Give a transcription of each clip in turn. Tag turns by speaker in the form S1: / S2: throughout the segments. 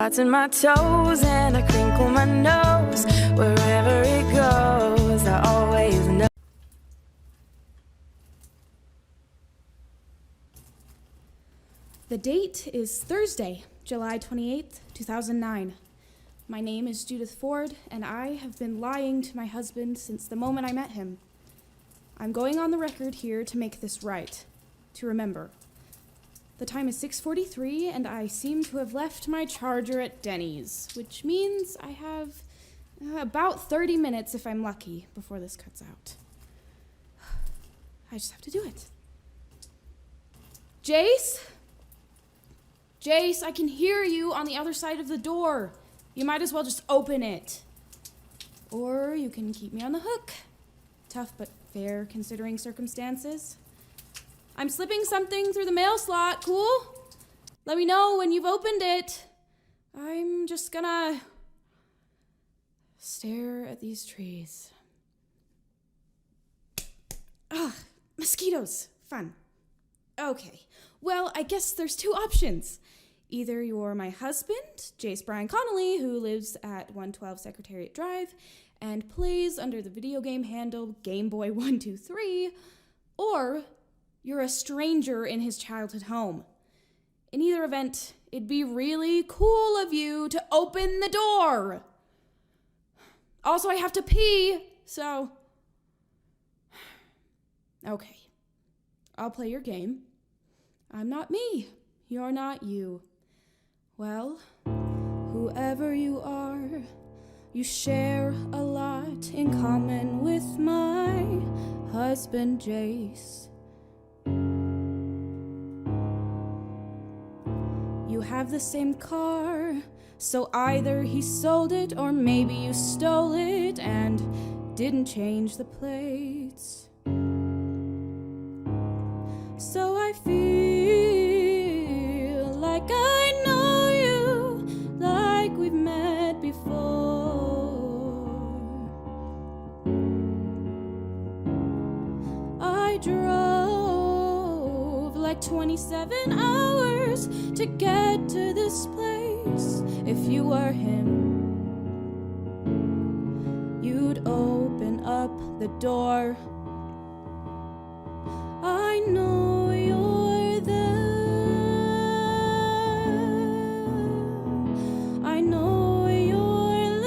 S1: Spots in my toes and I crinkle my nose. Wherever it goes, I always know.
S2: The date is Thursday, July 28th, 2009. My name is Judith Ford, and I have been lying to my husband since the moment I met him. I'm going on the record here to make this right, to remember. The time is 6:43, and I seem to have left my charger at Denny's, which means I have about 30 minutes, if I'm lucky, before this cuts out. I just have to do it. Jace? Jace, I can hear you on the other side of the door. You might as well just open it. Or you can keep me on the hook. Tough but fair considering circumstances. I'm slipping something through the mail slot, cool? Let me know when you've opened it. I'm just gonna stare at these trees. Ugh, mosquitoes. Fun. Okay, well, I guess there's two options. Either you're my husband, Jace Brian Connolly, who lives at 112 Secretariat Drive and plays under the video game handle GameBoy123, or you're a stranger in his childhood home. In either event, it'd be really cool of you to open the door. Also, I have to pee, so... Okay, I'll play your game. I'm not me. You're not you. Well, whoever you are, you share a lot in common with my husband, Jace. You have the same car, so either he sold it or maybe you stole it and didn't change the plates. So I feel like I know you, like we've met before. I drove like 27 hours to get to this place. If you were him, you'd open up the door. I know you're there. I know you're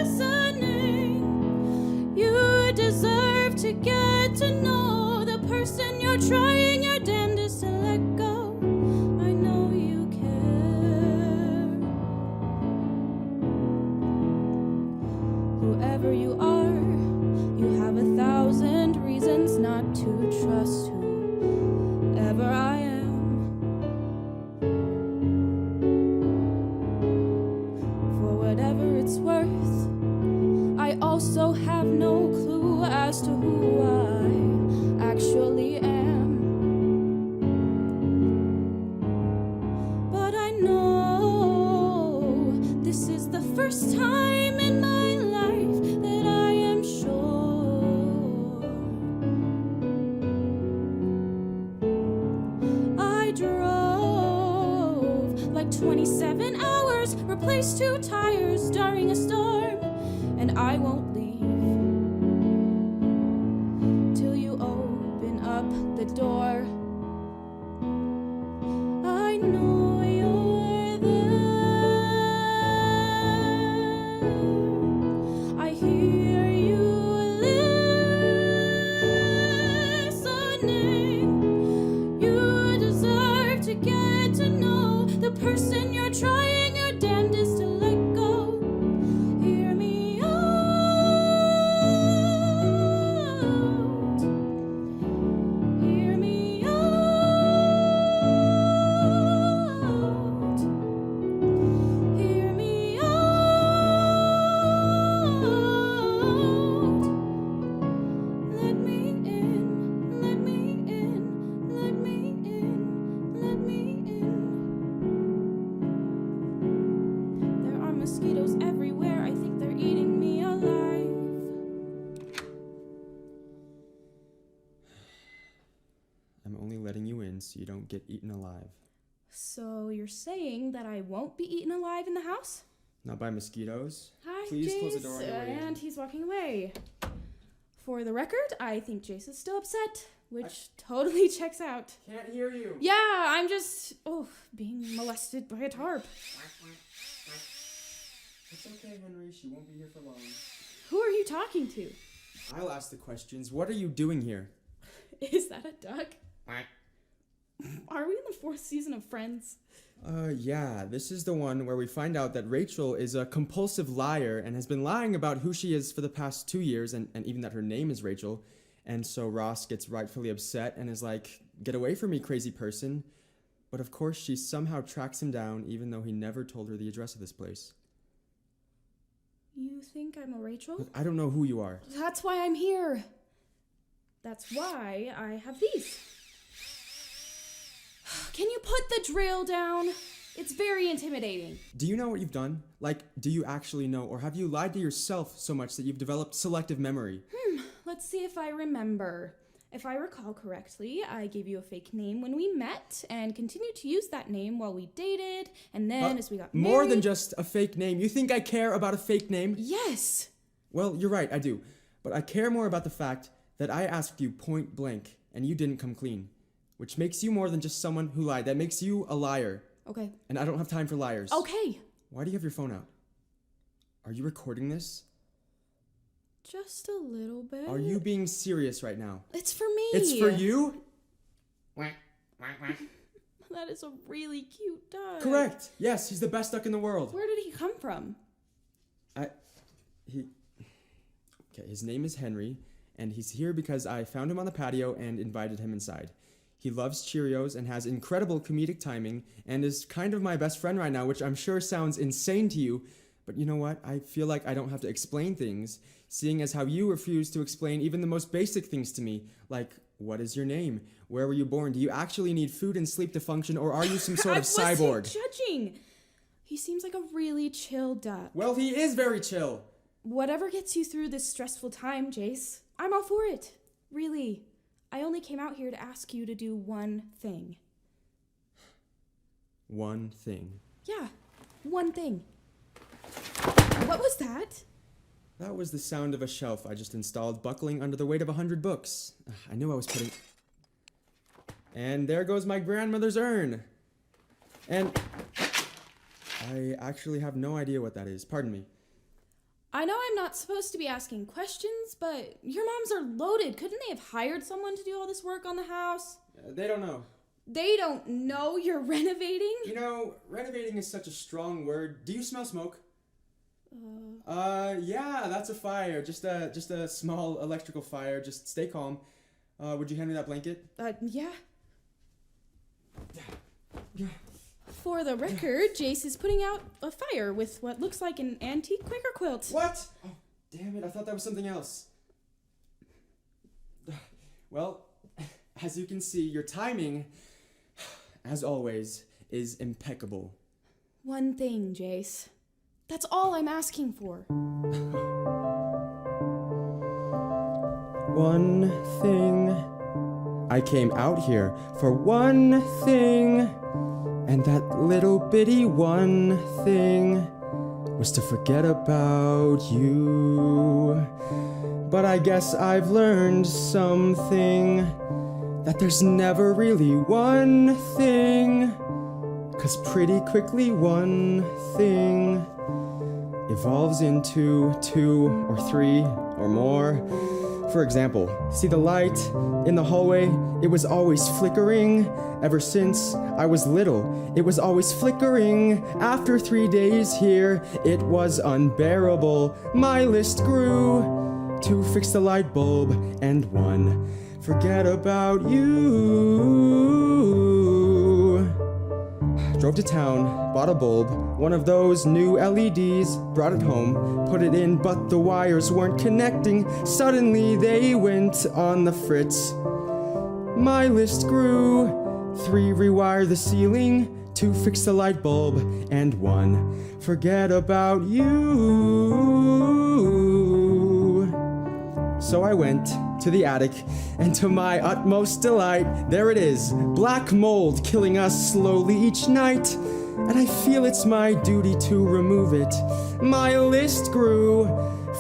S2: listening. You deserve to get to know the person you're trying your damnedest to let go. I know you care. Whoever you are, you have 1,000 reasons not to trust whoever I am. For whatever it's worth, I also have no clue as to who I actually am. But I know this is the first time in my life that I am sure. I drove like 27 hours, replaced 2 tires during a storm, and I won't leave till you open up the door. I know you're there. I hear you listening. You deserve to get to know the person you're trying your damnedest to let go. Hear me out. Hear me out. Hear me out. Let me in, let me in, let me in, let me in. There are mosquitoes everywhere. I think they're eating me alive.
S3: I'm only letting you in so you don't get eaten alive.
S2: So you're saying that I won't be eaten alive in the house?
S3: Not by mosquitoes.
S2: Hi,
S3: Please
S2: Jace.
S3: close the door on your way in.
S2: And he's walking away. For the record, I think Jace is still upset, which totally checks out.
S3: Can't hear you.
S2: Yeah, I'm just, being molested by a tarp.
S3: It's okay, Henry. She won't be here for long.
S2: Who are you talking to?
S3: I'll ask the questions. What are you doing here?
S2: Is that a duck? Are we in the 4th season of Friends?
S3: Yeah, this is the one where we find out that Rachel is a compulsive liar and has been lying about who she is for the past 2 years, and even that her name is Rachel. And so Ross gets rightfully upset and is like, "Get away from me, crazy person." But of course, she somehow tracks him down, even though he never told her the address of this place.
S2: You think I'm a Rachel?
S3: Look, I don't know who you are.
S2: That's why I'm here. That's why I have these. Can you put the drill down? It's very intimidating.
S3: Do you know what you've done? Like, do you actually know, or have you lied to yourself so much that you've developed selective memory?
S2: Let's see if I remember. If I recall correctly, I gave you a fake name when we met and continued to use that name while we dated, and then as we got married...
S3: More than just a fake name. You think I care about a fake name?
S2: Yes!
S3: Well, you're right, I do. But I care more about the fact that I asked you point blank, and you didn't come clean. Which makes you more than just someone who lied. That makes you a liar.
S2: Okay.
S3: And I don't have time for liars.
S2: Okay!
S3: Why do you have your phone out? Are you recording this?
S2: Just a little bit.
S3: Are you being serious right now?
S2: It's for me!
S3: It's for you?
S2: That is a really cute duck.
S3: Correct! Yes, he's the best duck in the world.
S2: Where did he come from?
S3: His name is Henry, and he's here because I found him on the patio and invited him inside. He loves Cheerios and has incredible comedic timing and is kind of my best friend right now, which I'm sure sounds insane to you, but you know what? I feel like I don't have to explain things, seeing as how you refuse to explain even the most basic things to me, like, what is your name? Where were you born? Do you actually need food and sleep to function, or are you some sort of cyborg?
S2: I wasn't judging. He seems like a really chill duck.
S3: Well, he is very chill.
S2: Whatever gets you through this stressful time, Jace, I'm all for it. Really. I only came out here to ask you to do one thing.
S3: One thing.
S2: Yeah, one thing. What was that?
S3: That was the sound of a shelf I just installed buckling under the weight of 100 books. I knew I was putting... And there goes my grandmother's urn. And I actually have no idea what that is. Pardon me.
S2: I know I'm not supposed to be asking questions, but your moms are loaded. Couldn't they have hired someone to do all this work on the house?
S3: They don't know.
S2: They don't know you're renovating?
S3: You know, renovating is such a strong word. Do you smell smoke? Yeah, that's a fire. Just a small electrical fire. Just stay calm. Would you hand me that blanket?
S2: Yeah. For the record, Jace is putting out a fire with what looks like an antique Quaker quilt.
S3: What? Oh, damn it, I thought that was something else. Well, as you can see, your timing, as always, is impeccable.
S2: One thing, Jace. That's all I'm asking for.
S3: One thing. I came out here for one thing. And that little bitty one thing was to forget about you. But I guess I've learned something, that there's never really one thing. 'Cause pretty quickly one thing evolves into 2 or 3 or more. For example, see the light in the hallway? It was always flickering. Ever since I was little, it was always flickering. After 3 days here, it was unbearable. My list grew. 2, fix the light bulb, and 1, forget about you. Drove to town, bought a bulb, one of those new LEDs, brought it home, put it in, but the wires weren't connecting. Suddenly they went on the fritz. My list grew. 3, rewire the ceiling, 2, fix the light bulb, and 1, forget about you. So I went to the attic, and to my utmost delight, there it is, black mold killing us slowly each night. And I feel it's my duty to remove it. My list grew.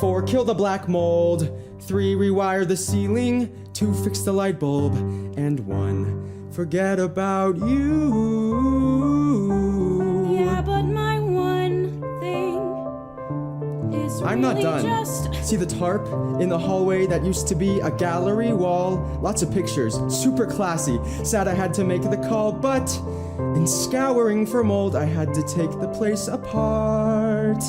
S3: 4, kill the black mold. 3, rewire the ceiling. 2, fix the light bulb. And 1, forget about you.
S2: Yeah, but my one thing is
S3: I'm not
S2: really
S3: done.
S2: just...
S3: See the tarp in the hallway that used to be a gallery wall? Lots of pictures, super classy. Sad I had to make the call, but in scouring for mold, I had to take the place apart.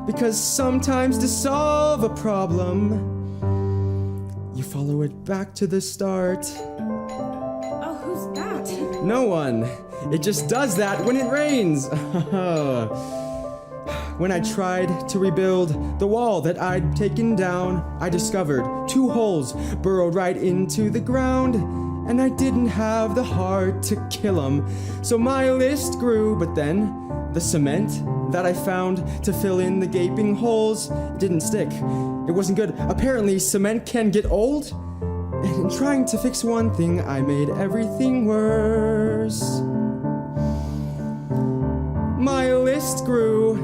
S3: Because sometimes to solve a problem, you follow it back to the start.
S2: Oh, who's that?
S3: No one. It just does that when it rains. When I tried to rebuild the wall that I'd taken down, I discovered 2 holes burrowed right into the ground, and I didn't have the heart to kill 'em. So my list grew, but then the cement that I found to fill in the gaping holes didn't stick. It wasn't good. Apparently, cement can get old. And in trying to fix one thing, I made everything worse. My list grew.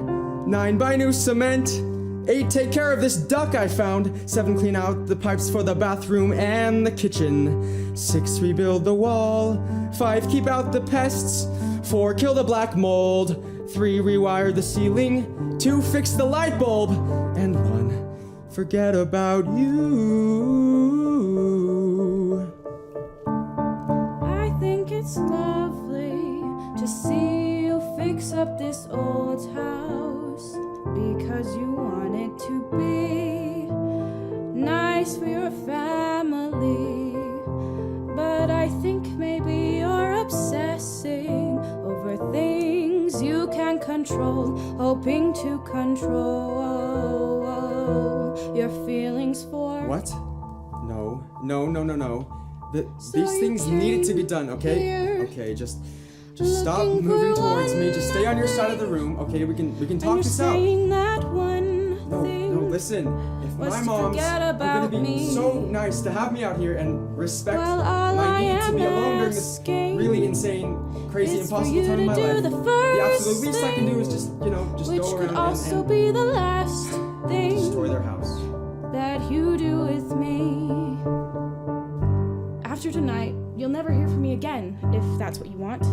S3: 9, buy new cement. 8, take care of this duck I found. 7, clean out the pipes for the bathroom and the kitchen. 6, rebuild the wall. 5, keep out the pests. 4, kill the black mold. 3, rewire the ceiling. 2, fix the light bulb. And 1, forget about you.
S2: I think it's lovely to see you fix up this old house, because you want it to be nice for your family. But I think maybe you're obsessing over things you can't control, hoping to control your feelings for...
S3: What? No.
S2: So
S3: These
S2: you
S3: things needed to be
S2: came
S3: done, okay?
S2: here
S3: Okay, just stop
S2: looking
S3: moving
S2: for
S3: towards me.
S2: one
S3: Just stay on your side of the
S2: thing.
S3: room, okay? We can
S2: And
S3: talk
S2: you're
S3: this out.
S2: saying that one thing.
S3: No, listen. If
S2: was
S3: my
S2: to
S3: moms
S2: forget
S3: are
S2: about
S3: gonna be
S2: me.
S3: so nice to have me out here and respect
S2: Well, all
S3: my
S2: I
S3: need to be
S2: am
S3: alone during this
S2: asking
S3: really insane, crazy,
S2: is for
S3: impossible
S2: you
S3: time
S2: to
S3: in my
S2: do
S3: life,
S2: the
S3: the
S2: first
S3: absolute least I can do is just
S2: which
S3: go
S2: could
S3: around
S2: also
S3: and
S2: be the last thing
S3: destroy their house.
S2: that you do with me. After tonight, you'll never hear from me again, if that's what you want.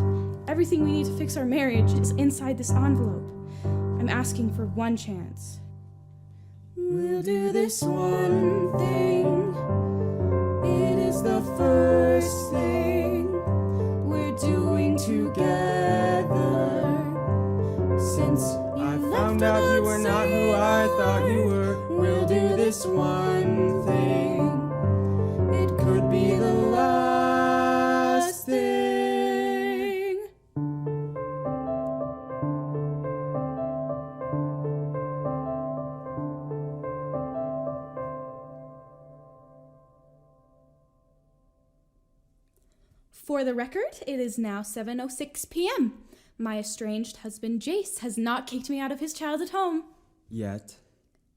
S2: Everything we need to fix our marriage is inside this envelope. I'm asking for one chance. We'll do this one thing. It is the first thing we're doing together. Since you
S3: I
S2: left
S3: found out you were
S2: without
S3: not who
S2: saying
S3: I thought you were. We'll do this one thing. It could be the last thing.
S2: For the record, it is now 7:06 p.m. My estranged husband Jace has not kicked me out of his childhood home.
S3: Yet.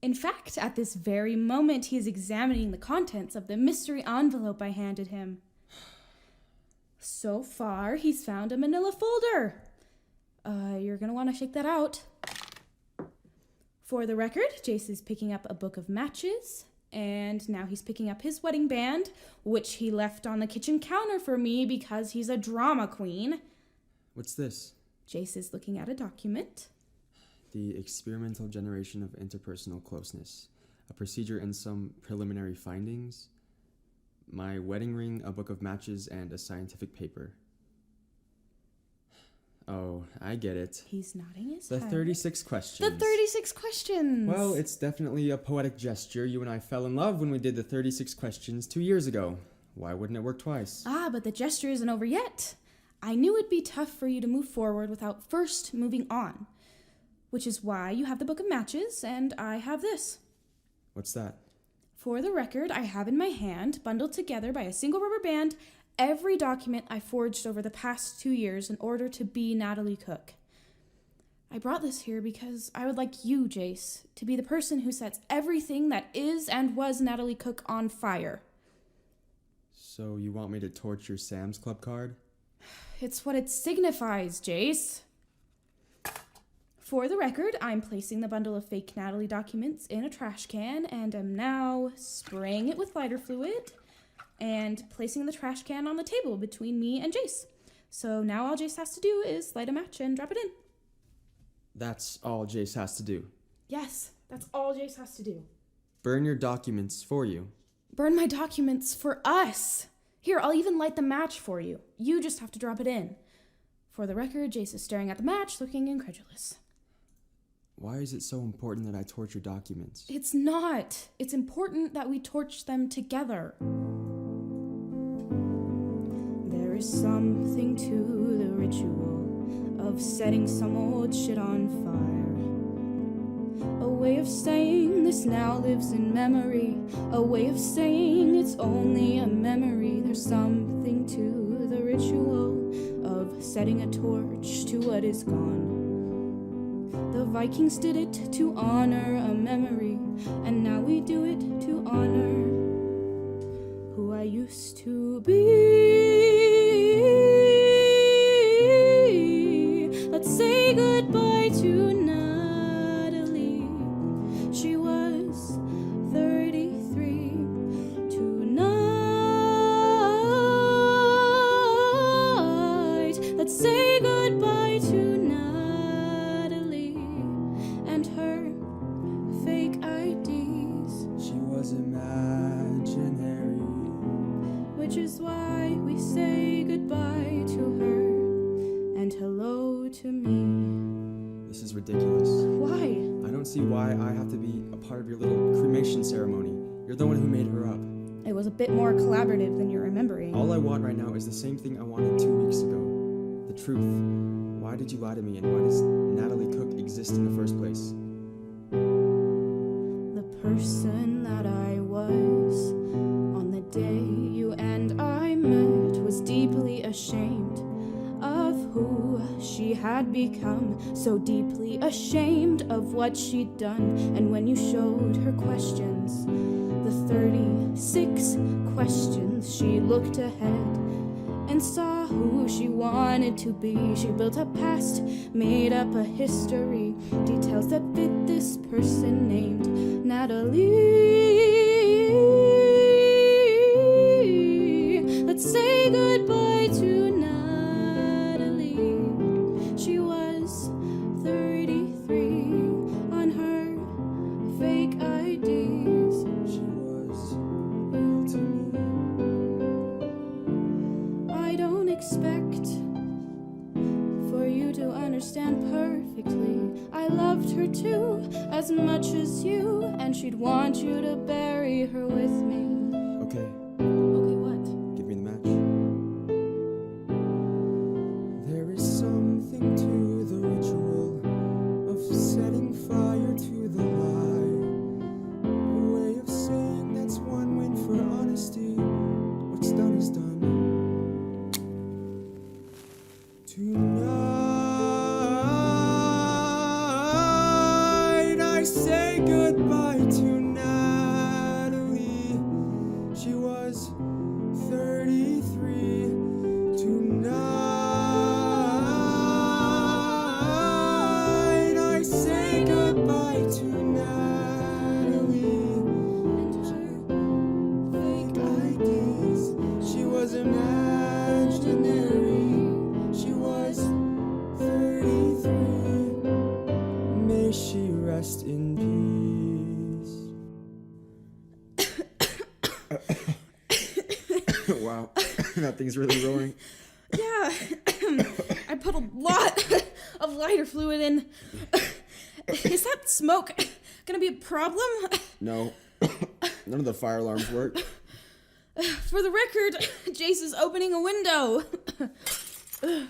S2: In fact, at this very moment, he is examining the contents of the mystery envelope I handed him. So far, he's found a manila folder. You're gonna want to shake that out. For the record, Jace is picking up a book of matches, and now he's picking up his wedding band, which he left on the kitchen counter for me because he's a drama queen.
S3: What's this?
S2: Jace is looking at a document.
S3: The experimental generation of interpersonal closeness. A procedure and some preliminary findings. My wedding ring, a book of matches, and a scientific paper. Oh, I get it.
S2: He's nodding his
S3: The
S2: head.
S3: 36 questions.
S2: The 36 questions.
S3: Well, it's definitely a poetic gesture. You and I fell in love when we did the 36 questions 2 years ago. Why wouldn't it work twice?
S2: Ah, but the gesture isn't over yet. I knew it'd be tough for you to move forward without first moving on. Which is why you have the book of matches, and I have this.
S3: What's that?
S2: For the record, I have in my hand, bundled together by a single rubber band, every document I forged over the past 2 years in order to be Natalie Cook. I brought this here because I would like you, Jace, to be the person who sets everything that is and was Natalie Cook on fire.
S3: So you want me to torch your Sam's Club card?
S2: It's what it signifies, Jace. For the record, I'm placing the bundle of fake Natalie documents in a trash can and am now spraying it with lighter fluid and placing the trash can on the table between me and Jace. So now all Jace has to do is light a match and drop it in.
S3: That's all Jace has to do.
S2: Yes, that's all Jace has to do.
S3: Burn your documents for you.
S2: Burn my documents for us. Here, I'll even light the match for you. You just have to drop it in. For the record, Jace is staring at the match, looking incredulous.
S3: Why is it so important that I torch your documents?
S2: It's not. It's important that we torch them together. There is something to the ritual of setting some old shit on fire. A way of saying this now lives in memory. A way of saying it's only a memory. There's something to the ritual of setting a torch to what is gone. The Vikings did it to honor a memory, and now we do it to honor who I used to be. Let's say goodbye to Natalie. She was 33 tonight. Let's say goodbye to Natalie and her fake IDs.
S3: She was imaginary.
S2: Which is why we say goodbye to her and hello to me.
S3: This is ridiculous.
S2: Why?
S3: I don't see why I have to be a part of your little cremation ceremony. You're the one who made her up.
S2: It was a bit more collaborative than you're remembering.
S3: All I want right now is the same thing I wanted 2 weeks ago. The truth. Why did you lie to me, and why does Natalie Cook exist in the first place?
S2: The person that I was on the day you and I met was deeply ashamed of who she had become, so deeply ashamed of what she'd done. And when you showed her questions, the 36 questions, she looked ahead and saw who she wanted to be. She built a past, made up a history, details that fit this person named Natalie. Let's say goodbye to Natalie. She was 33 on her fake IDs.
S3: She was real to me.
S2: I don't expect for you to understand perfectly. I loved her too, as much as you, and she'd want you to bury her with me.
S3: Okay,
S2: Okay, what?
S3: give me the match. There is something to the ritual of setting fire to the lie. A way of saying that's one win for honesty. What's done is done. Tonight I say goodbye to Natalie. She was 33 tonight. I say goodbye to Natalie
S2: And her
S3: fake IDs. She was imaginary. She was 33. May she rest in peace. Wow, that thing's really roaring.
S2: Yeah, I put a lot of lighter fluid in. Is that smoke gonna be a problem?
S3: No, none of the fire alarms work.
S2: For the record, Jace is opening a window.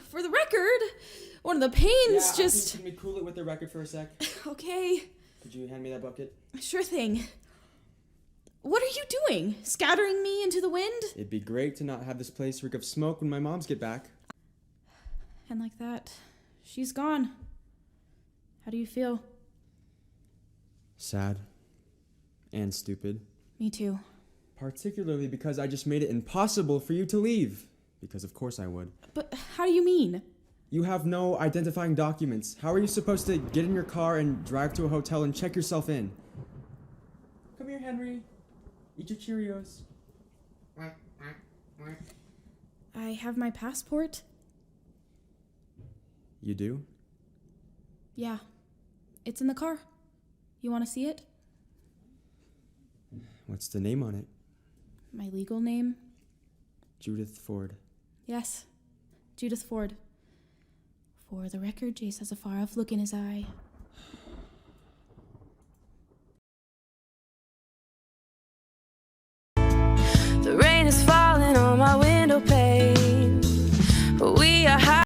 S2: For the record, one of the panes just...
S3: Can we cool it with the record for a sec?
S2: Okay,
S3: Could you hand me that bucket?
S2: sure thing. What are you doing? Scattering me into the wind?
S3: It'd be great to not have this place reek of smoke when my moms get back.
S2: And like that, she's gone. How do you feel?
S3: Sad. And stupid.
S2: Me too.
S3: Particularly because I just made it impossible for you to leave. Because of course I would.
S2: But how do you mean?
S3: You have no identifying documents. How are you supposed to get in your car and drive to a hotel and check yourself in? Come here, Henry. Eat your Cheerios.
S2: I have my passport.
S3: You do?
S2: Yeah. It's in the car. You want to see it?
S3: What's the name on it?
S2: My legal name?
S3: Judith Ford.
S2: Yes. Judith Ford. For the record, Jace has a far-off look in his eye.